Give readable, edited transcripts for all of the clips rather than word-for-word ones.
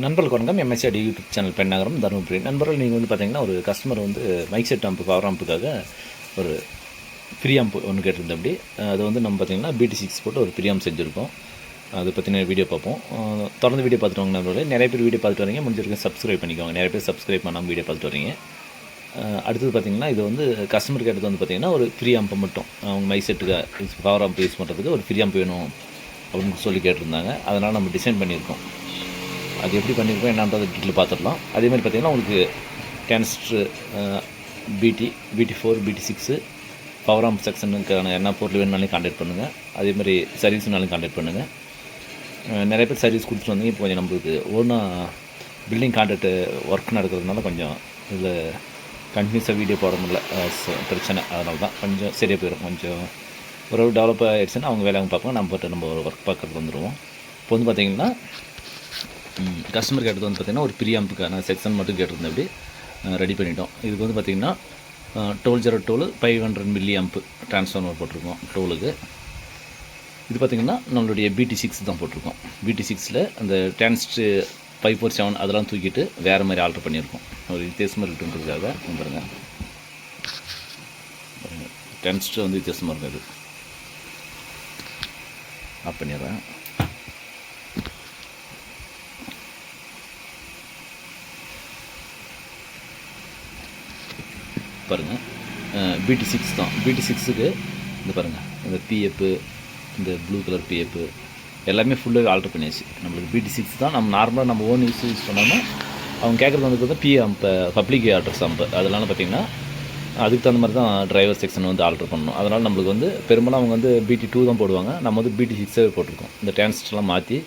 நண்பர்களுக்கு வணக்கம். எம்எஸ்சிடி YouTube channel Pennagaram Dharmapuri. நண்பர்கள், நீங்கள் வந்து பார்த்தீங்கன்னா ஒரு கஸ்டமர் வந்து மைக் செட் ஆம்பு பவர் ஆம்புக்காக ஒரு ஃப்ரீ ஆம்பு ஒன்று கேட்டிருந்தேன். அப்படி அது வந்து நம்ம பார்த்தீங்கன்னா BT6 போட்டு ஒரு ஃப்ரீ ஆம்ப் செஞ்சுருக்கோம். அதை பற்றின வீடியோ பார்ப்போம். தொடர்ந்து வீடியோ பார்த்துட்டு வாங்க நண்பர்களே. நிறைய பேர் வீடியோ பார்த்துட்டு வரீங்க, முடிஞ்சிருக்க சப்ஸ்கிரைப் பண்ணிக்கோங்க. நிறைய பேர் சப்ஸ்கிரைப் பண்ணாமல் வீடியோ பார்த்துட்டு வரீங்க. அடுத்தது பார்த்திங்கன்னா இது வந்து கஸ்டமர் கேட்டது வந்து பார்த்திங்கன்னா ஒரு ஃப்ரீ ஆம்பை மட்டும் அவங்க மைக் செட்டுக்கு பவர் ஆம்ப் யூஸ் பண்ணுறதுக்கு ஒரு ஃப்ரீ ஆம்ப் வேணும் அப்படின்னு சொல்லி கேட்டிருந்தாங்க. அதனால் நம்ம டிசைன் பண்ணியிருக்கோம். அது எப்படி பண்ணியிருக்கோம் என்னன்றதை டீட்டெயில் பார்த்துடலாம். அதேமாதிரி பார்த்திங்கன்னா உங்களுக்கு transistor BT4 BT6 power amp செக்ஷனுக்கான என்ன பொருள் வேணுனாலும் கான்டாக்ட் பண்ணுங்கள். அதேமாதிரி சர்வீஸ்னாலும் கான்டாக்ட் பண்ணுங்கள். நிறைய பேர் சர்வீஸ் கொடுத்துட்டு வந்தீங்க. இப்போ கொஞ்சம் நம்மளுக்கு ஒன்றா பில்டிங் கான்ட்ராக்ட் ஒர்க் நடக்கிறதுனால கொஞ்சம் இதில் கண்டினியூஸாக வீடியோ போட முடியல, பிரச்சனை. அதனால தான் கொஞ்சம் சரியாக போயிடும். கொஞ்சம் ஒரு டெவலப் ஆகிடுச்சுன்னா அவங்க வேலை அவங்க பார்ப்பாங்க, நம்ம ஒரு ஒர்க் பார்க்குறது வந்துடுவோம். இப்போ வந்து பார்த்திங்கன்னா கஸ்டமர் கேட்டது வந்து பார்த்திங்கன்னா ஒரு ஃப்ரீ ஆம்புக்கான செக்ஷன் மட்டும் கேட்டிருந்தேன். அப்படி ரெடி பண்ணிட்டோம். இதுக்கு வந்து பார்த்திங்கன்னா 1202 500 மில்லி ஆம்பு ட்ரான்ஸ்ஃபார்மர் போட்டிருக்கோம் டோலுக்கு. இது பார்த்திங்கன்னா நம்மளுடைய BT6 தான் போட்டிருக்கோம். BT6ல் அந்த டிரான்சிஸ்டர் 547 அதெல்லாம் தூக்கிட்டு வேறு மாதிரி ஆல்ட்ரு பண்ணியிருக்கோம். ஒரு வித்தியாசமாக இருக்குன்றதுக்காக பாருங்கள். டிரான்சிஸ்டர் வந்து வித்தியாசமாக இருக்காது. ஆஃப் பண்ணிடுறேன். பாருங்கள், BT6 தான். BT6க்கு இந்த பாருங்கள், இந்த பிஎப்பு, இந்த ப்ளூ கலர் பிஎப்பு எல்லாமே ஃபுல்லாகவே ஆல்ட்ரு பண்ணியாச்சு. நம்மளுக்கு BT6 தான். நம்ம நார்மலாக நம்ம ஓன் யூஸ் பண்ணோம்னா அவங்க கேட்குறது வந்து பார்த்தா ஆம்பு, பப்ளிக் அட்ரஸ் ஆம்பு. அதனால பார்த்திங்கன்னா அதுக்கு தகுந்த மாதிரி தான் டிரைவர் செக்ஷன் வந்து ஆல்ட்ரு பண்ணணும். அதனால் நம்மளுக்கு வந்து பெரும்பாலும் அவங்க வந்து BT2 தான் போடுவாங்க. நம்ம வந்து BT6 போட்டிருக்கோம். இந்த டிரான்சிஸ்டர்லாம் மாற்றி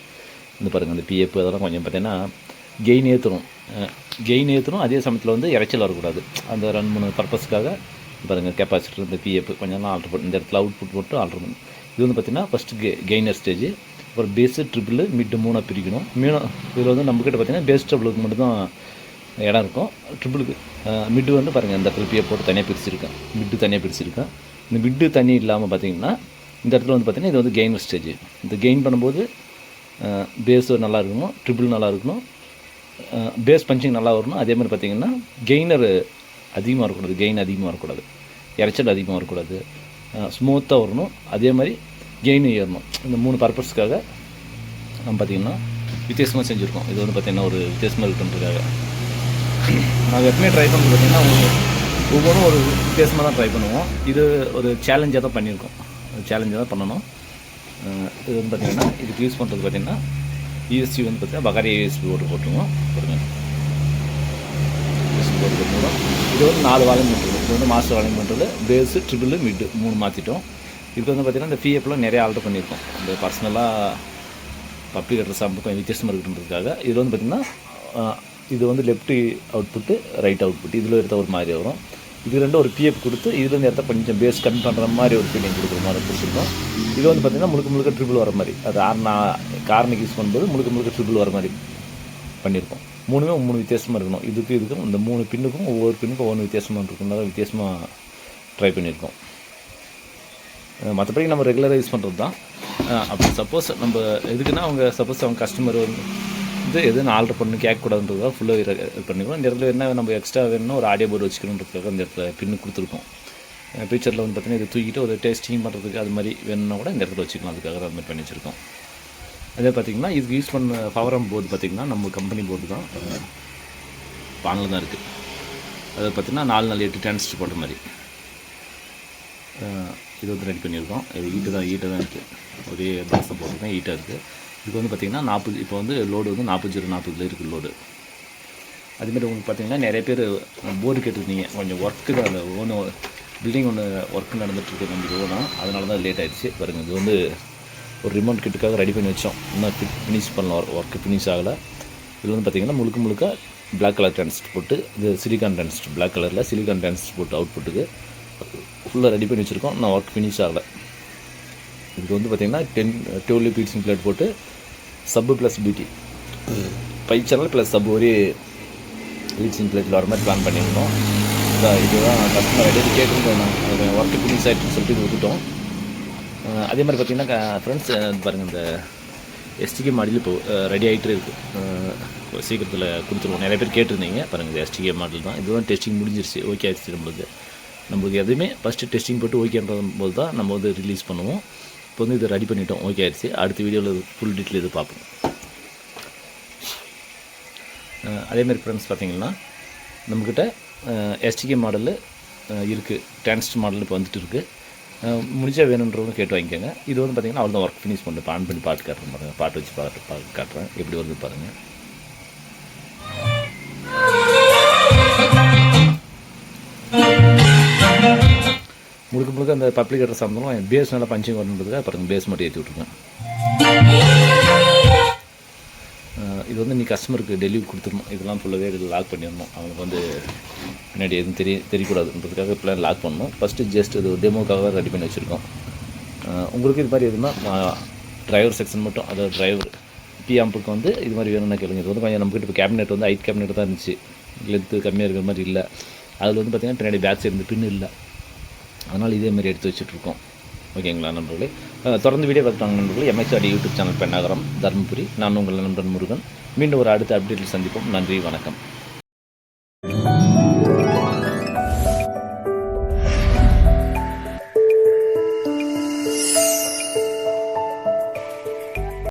இந்த பாருங்கள், இந்த பிஎப்பு அதெல்லாம் கொஞ்சம் பார்த்திங்கன்னா கெயின் ஏற்றணும். அதே சமயத்தில் வந்து இறைச்சல் வரக்கூடாது. அந்த 2-3 பர்பஸ்க்காக பாருங்கள், கெப்பாசிட்டர், இந்த பிஎப்பு கொஞ்சம்லாம் ஆல்ட்ரு பண்ணி இந்த இடத்துல அவுட்புட் போட்டு ஆல்ட்ரு பண்ணணும். இது வந்து பார்த்திங்கன்னா ஃபஸ்ட்டு கெய்னர் ஸ்டேஜ், அப்புறம் பேஸு, ட்ரிபிள், மிட்டு 3 பிரிக்கணும். இதில் வந்து நம்மக்கிட்ட பார்த்திங்கன்னா பேஸ் ட்ரிபிளுக்கு மட்டும்தான் இடம் இருக்கும். ட்ரிபிளுக்கு மிட்டு வந்து பாருங்கள், இந்த இடத்துல பிஎப் போட்டு தனியாக பிரிச்சுருக்கேன். மிட்டு தனியாக பிரிச்சுருக்கேன். இந்த மிட்டு தனி இல்லாமல் பார்த்திங்கன்னா இந்த இடத்துல வந்து பார்த்திங்கன்னா இது வந்து கெய்னர் ஸ்டேஜ். இந்த கெயின் பண்ணும்போது பேஸு நல்லா இருக்கணும், ட்ரிபிள் நல்லா இருக்கணும், பேஸ் பஞ்சிங் நல்லா வரணும். அதே மாதிரி பார்த்திங்கன்னா கெய்னர் அதிகமாக வரக்கூடாது, கெயின் அதிகமாக வரக்கூடாது, இறைச்சல் அதிகமாக வரக்கூடாது, ஸ்மூத்தாக வரணும். அதே மாதிரி கெயின் ஏறணும். இந்த 3 பர்பஸ்க்காக நம்ம பார்த்திங்கன்னா வித்தியாசமாக செஞ்சுருக்கோம். இது வந்து பார்த்திங்கன்னா ஒரு வித்தியாசமாக இருக்குன்றதுக்காக நாங்கள் எப்பவுமே ட்ரை பண்ணுறது பார்த்திங்கன்னா ஒவ்வொன்றும் ஒரு வித்தியாசமாக தான் ட்ரை பண்ணுவோம். இது ஒரு சேலஞ்சாக தான் பண்ணியிருக்கோம். சேலஞ்சாக தான் பண்ணணும். இது வந்து பார்த்திங்கன்னா இதுக்கு யூஸ் பண்ணுறது பார்த்திங்கன்னா ESC வந்து பார்த்திங்கன்னா பகாரி ESP போட்டுருவோம். பாருங்கள், ESP போட்டு போட்டுருவோம். இது வந்து 4 வால்யூம் பண்ணுறது. இது வந்து மாஸ்டர் வால்யூம் பண்ணுறது. பேஸு, ட்ரிபிள், மிட்டு 3 மாற்றிட்டோம். இதுக்கு வந்து பார்த்திங்கன்னா இந்த பிஎஃப்லாம் நிறைய ஆல்ட்ரு பண்ணியிருக்கோம். இந்த பர்சனலாக பப்ளிக் அட்ரஸ் ஆம்பு கொஞ்சம் வித்தியாசமாக இருக்குன்றதுக்காக. இதில் வந்து பார்த்திங்கன்னா இது வந்து லெஃப்ட் அவுட்புட்டு, ரைட் அவுட்புட், இதில் எடுத்தால் ஒரு மாதிரி வரும். இது ரெண்டும் ஒரு பிஎஃப் கொடுத்து இதுலேருந்து எடுத்தால் கொஞ்சம் பேஸ் கம்மி பண்ணுற மாதிரி ஒரு ஃபீலிங் கொடுக்குற மாதிரி கொடுத்துருக்கோம். இது வந்து பார்த்திங்கன்னா முழுக்க ட்ரிபிள் வர மாதிரி, அது கார்னிக் யூஸ் பண்ணும்போது முழுக்க ட்ரிபிள் வர மாதிரி பண்ணியிருக்கோம். 3 வித்தியாசமாக இருக்கணும். இதுக்கும் இந்த 3 பின்னுக்கும் ஒவ்வொரு பின்னுக்கும் ஒவ்வொரு வித்தியாசமாக இருக்குனால வித்தியாசமாக ட்ரை பண்ணியிருக்கோம். மற்றபடி நம்ம ரெகுலராக யூஸ் பண்ணுறது தான். அப்படி சப்போஸ் நம்ம எதுக்குன்னா அவங்க கஸ்டமர் வந்து எதுவும் ஆல்ட்ரு பண்ணி கேட்கக்கூடாதுன்றதுக்காக ஃபுல்லாக இது பண்ணிக்கிறோம். இந்த இடத்துல என்ன நம்ம எக்ஸ்ட்ரா வேணும்னா ஒரு ஆடியோ போர்டு வச்சுக்கணுன்றதுக்காக இந்த இடத்துல பின்னு கொடுத்துருக்கோம். ஃபியூச்சரில் வந்து பார்த்திங்கன்னா இதை தூக்கிட்டு ஒரு டெஸ்டிங் பண்ணுறதுக்கு அது மாதிரி வேணும்னா கூட இந்த இடத்துல வச்சுக்கலாம். அதுக்காக அது மாதிரி பண்ணி வச்சுருக்கோம். அதே பார்த்திங்கன்னா இதுக்கு யூஸ் பண்ண பவர் ஆம்ப் போர்டு பார்த்திங்கன்னா நம்ம கம்பெனி போர்டு தான், பானில் தான் இருக்குது. அதை பார்த்திங்கன்னா 4 டிரான்சிஸ்டர் போட்ட மாதிரி இது வந்து ரெடி பண்ணியிருக்கோம். இது ஈட்டு தான் இருக்குது. ஒரே பாக்ஸில் போட்டிருக்கேன், ஈட்டாக இருக்குது. இதுக்கு வந்து பார்த்திங்கன்னா 40, இப்போ வந்து லோடு வந்து 40 இருக்குது லோடு. அதுமாதிரி உங்களுக்கு பார்த்திங்கன்னா நிறைய பேர் போர்டு கேட்டிருந்தீங்க. கொஞ்சம் ஒர்க்கு தான், அந்த பில்டிங் ஒன்று ஒர்க்கு நடந்துகிட்ருக்கு நம்ம ஓனா, அதனால தான் லேட் ஆகிடுச்சு. பாருங்கள், இது வந்து ஒரு ரிமோட் கிட்டுக்காக ரெடி பண்ணி வச்சோம். இன்னும் ஃபினிஷ் பண்ணலாம், ஒர்க்கு ஃபினிஷ் ஆகலை. இதில் வந்து பார்த்திங்கன்னா முழுக்க பிளாக் கலர் டிரான்சிஸ்டர் போட்டு, இது சிலிக்கான் டிரான்சிஸ்டர், பிளாக் கலரில் சிலிக்கான் டிரான்சிஸ்டர் போட்டு அவுட்புட்டுக்கு ஃபுல்லாக ரெடி பண்ணி வச்சுருக்கோம். நான் ஒர்க் ஃபினிஷ் ஆகலை. இதுக்கு வந்து பார்த்திங்கன்னா 12 பீட்ஸிங் பிளேட் போட்டு சப்பு plus BT 5 channel plus sub ஒரே பீட்ஸிங் பிளேட்டில் வர மாதிரி பிளான் பண்ணியிருந்தோம். இதுதான் கஸ்டமர் ரெடி கேட்டுருந்தோம். அது ஒர்க்கு ஃபினிஷ் ஆகிட்டுன்னு சொல்லிட்டு இது விட்டுட்டோம். அதே மாதிரி பார்த்திங்கன்னா ஃப்ரெண்ட்ஸ் பாருங்கள், இந்த STK மாடல் இப்போ ரெடி ஆகிட்டு இருக்குது. சீக்கிரத்தில் கொடுத்துருவோம். நிறைய பேர் கேட்டிருந்தீங்க பாருங்கள், இது STK மாடல் தான். இதுதான் டெஸ்டிங் முடிஞ்சிருச்சு, ஓகே ஆயிடுச்சு. நம்மளுக்கு எதுவுமே ஃபஸ்ட்டு டெஸ்டிங் போட்டு ஓகேன்ற போது தான் நம்ம வந்து ரிலீஸ் பண்ணுவோம். இப்போ வந்து இதை ரெடி பண்ணிட்டோம், ஓகே ஆயிடுச்சு. அடுத்த வீடியோவில் ஃபுல் டீட்டெயில் இது பார்ப்போம். அதேமாதிரி ஃப்ரெண்ட்ஸ் பார்த்தீங்கன்னா நம்மக்கிட்ட STK மாடலு இருக்குது, டிரான்சிஸ்டர் மாடல் இப்போ வந்துட்டு இருக்குது. முடிஞ்சா வேணுன்றவங்க கேட்டு வாங்கிக்கோங்க. இது வந்து பார்த்திங்கன்னா அவ்வளோ தான், ஒர்க் ஃபினிஷ் பண்ணிட்டு ஆன் பண்ணி பாட்டு காட்டுறேன் பாருங்கள். பாட்டு வச்சு பாட்டு காட்டுறேன், எப்படி வருது பாருங்கள். முழுக்க அந்த பப்ளிக் அட்ரஸ் இருந்தாலும் பேஸ் நல்லா பஞ்சிங் வரணுன்றதுக்காக பாருங்கள், பேஸ் மட்டும் ஏற்றி விட்ருக்கேன். இது வந்து நீ கஸ்டமருக்கு டெலிவரி கொடுத்துடணும். இதெல்லாம் ஃபுல்லாகவே இதில் லாக் பண்ணிடணும். அவங்களுக்கு வந்து பின்னாடி எதுவும் தெரியக்கூடாதுன்றதுக்காக இப்போலாம் லாக் பண்ணணும். ஃபஸ்ட்டு ஜஸ்ட் இது டெமோக்காக ரெடி பண்ணி வச்சுருக்கோம். உங்களுக்கு இது மாதிரி எதுனா டிரைவர் செக்ஷன் மட்டும், அதாவது டிரைவர் பிஆம்புக்கு வந்து இது மாதிரி வேணும்னா கேளுங்க. இது வந்து கொஞ்சம் நம்மக்கிட்ட இப்போ கேபினெட் வந்து ஹைட் கேபினெட் தான் இருந்துச்சு, லென்த்து கம்மியாக இருக்கிற மாதிரி இல்லை. அதில் வந்து பார்த்திங்கன்னா பின்னாடி பேக் சைடு இந்த பின்னு இல்லை, அதனால் இதேமாதிரி எடுத்து வச்சுட்ருக்கோம். ஓகேங்களா நண்பர்களே? தொடர்ந்து வீடியோ பார்த்துட்டாங்க நண்பர்களே. MXRD YouTube channel Pennagaram Dharmapuri. நான் உங்கள் நண்பன் முருகன். மீண்டும் ஒரு அடுத்த அப்டேட்டில் சந்திப்போம். நன்றி, வணக்கம்.